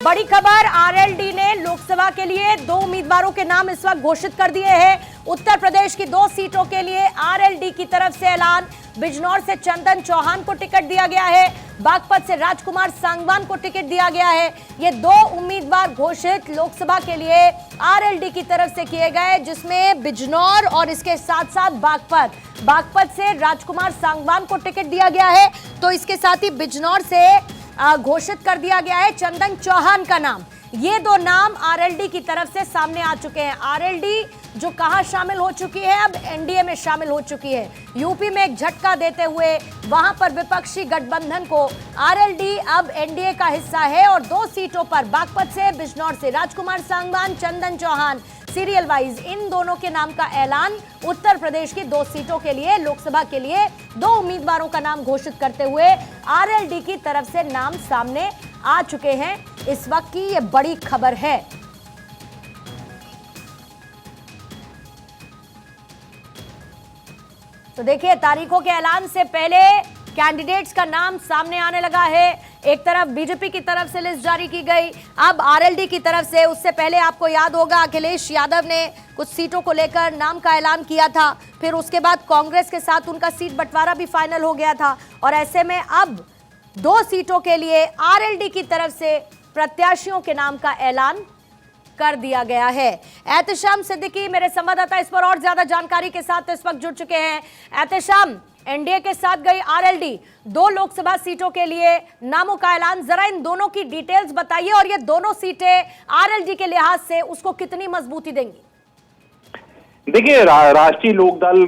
बड़ी खबर, आरएलडी ने लोकसभा के लिए 2 उम्मीदवारों के नाम इस वक्त घोषित कर दिए हैं। उत्तर प्रदेश की 2 सीटों के लिए आरएलडी की तरफ से ऐलान। बिजनौर से चंदन चौहान को टिकट दिया गया है, बागपत से राजकुमार सांगवान को टिकट दिया गया है। ये 2 उम्मीदवार घोषित लोकसभा के लिए आरएलडी की तरफ से किए गए, जिसमें बिजनौर और इसके साथ साथ बागपत से राजकुमार सांगवान को टिकट दिया गया है। तो इसके साथ ही बिजनौर से घोषित कर दिया गया है चंदन चौहान का नाम। ये 2 नाम आरएलडी की तरफ से सामने आ चुके हैं। आरएलडी जो कहां शामिल हो चुकी है, अब एनडीए में शामिल हो चुकी है। यूपी में एक झटका देते हुए वहां पर विपक्षी गठबंधन को आरएलडी अब एनडीए का हिस्सा है और 2 सीटों पर बागपत से, बिजनौर से राजकुमार सांगवान, चंदन चौहान, सीरियल वाइज इन दोनों के नाम का ऐलान। उत्तर प्रदेश की 2 सीटों के लिए, लोकसभा के लिए 2 उम्मीदवारों का नाम घोषित करते हुए आरएलडी की तरफ से नाम सामने आ चुके हैं। इस वक्त की ये बड़ी खबर है। तो देखिए, तारीखों के ऐलान से पहले कैंडिडेट्स का नाम सामने आने लगा है। एक तरफ बीजेपी की तरफ से लिस्ट जारी की गई, अब आरएलडी की तरफ से। उससे पहले आपको याद होगा अखिलेश यादव ने कुछ सीटों को लेकर नाम का ऐलान किया था, फिर उसके बाद कांग्रेस के साथ उनका सीट बंटवारा भी फाइनल हो गया था। और ऐसे में अब 2 सीटों के लिए आरएलडी की तरफ से प्रत्याशियों के नाम का ऐलान कर दिया गया है। एहतेशाम सिद्दीकी मेरे संवाददाता इस पर और ज्यादा जानकारी के साथ इस वक्त जुड़ चुके हैं। एहतेशाम, एनडीए के साथ गई आरएलडी 2 लोकसभा सीटों के लिए नामों का ऐलान, जरा इन दोनों की डिटेल्स बताइए और ये दोनों सीटें आरएलडी के लिहाज से उसको कितनी मजबूती देंगी? देखिए, राष्ट्रीय लोकदल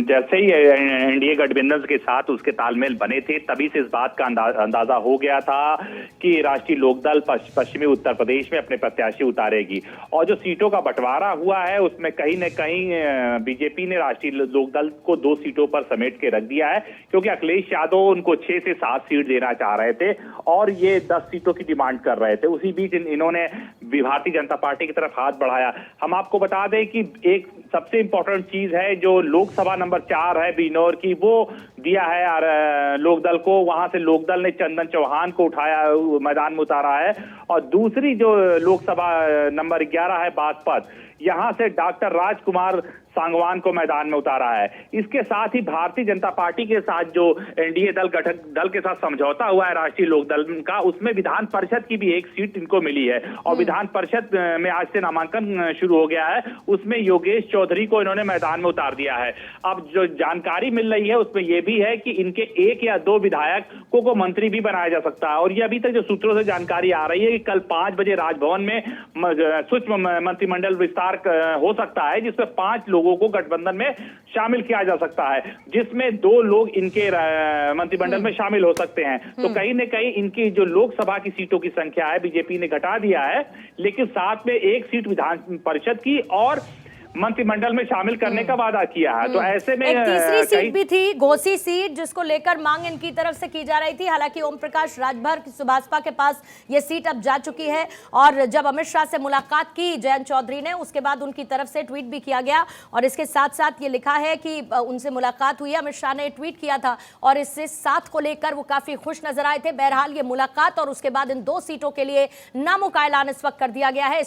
जैसे ही एनडीए गठबंधन के साथ उसके तालमेल बने थे, तभी से इस बात का अंदाजा हो गया था कि राष्ट्रीय लोकदल पश्चिमी उत्तर प्रदेश में अपने प्रत्याशी उतारेगी। और जो सीटों का बंटवारा हुआ है उसमें कहीं न कहीं बीजेपी ने राष्ट्रीय लोकदल को 2 सीटों पर समेट के रख दिया है, क्योंकि अखिलेश यादव उनको 6 से 7 सीट देना चाह रहे थे और ये 10 सीटों की डिमांड कर रहे थे। उसी बीच इन्होंने भारतीय जनता पार्टी की तरफ हाथ बढ़ाया। हम आपको बता दें कि एक सबसे इंपॉर्टेंट चीज है, जो लोकसभा नंबर 4 है बिजनौर की, वो दिया है लोकदल को। वहां से लोकदल ने चंदन चौहान को उठाया, मैदान में उतारा है। और दूसरी जो लोकसभा नंबर 11 है बागपत, यहां से डॉक्टर राजकुमार सांगवान को मैदान में उतारा है। इसके साथ ही भारतीय जनता पार्टी के साथ जो एनडीए दल के साथ समझौता हुआ है राष्ट्रीय लोकदल का, उसमें विधान परिषद की भी एक सीट इनको मिली है। और विधान परिषद में आज से नामांकन शुरू हो गया है, उसमें योगेश चौधरी को इन्होंने मैदान में उतार दिया है। अब जो जानकारी मिल रही है उसमें यह भी है कि इनके 1 या 2 विधायकों को मंत्री भी बनाया जा सकता है। और ये अभी तक जो सूत्रों से जानकारी आ रही है कि कल 5 बजे राजभवन में सूक्ष्म मंत्रिमंडल विस्तार हो सकता है, जिसमें 5 लोगों को गठबंधन में शामिल किया जा सकता है, जिसमें 2 लोग इनके मंत्रिमंडल में शामिल हो सकते हैं। तो कहीं न कहीं इनकी जो लोकसभा की सीटों की संख्या है बीजेपी ने घटा दिया है, लेकिन साथ में 1 सीट विधान परिषद की और मंत्रिमंडल में शामिल करने का वादा किया है। तो ऐसे में एक तीसरी सीट भी थी, घोसी सीट, जिसको लेकर मांग इनकी तरफ से की जा रही थी। हालांकि ओम प्रकाश राजभर सुभाषपा के पास ये सीट अब जा चुकी है। और जब अमित शाह से मुलाकात की जयंत चौधरी ने, उसके बाद उनकी तरफ से ट्वीट भी किया गया और इसके साथ साथ ये लिखा है कि उनसे मुलाकात हुई। अमित शाह ने ट्वीट किया था और इससे साथ को लेकर वो काफी खुश नजर आए थे। बहरहाल ये मुलाकात और उसके बाद इन 2 सीटों के लिए नामों का ऐलान इस वक्त कर दिया गया है।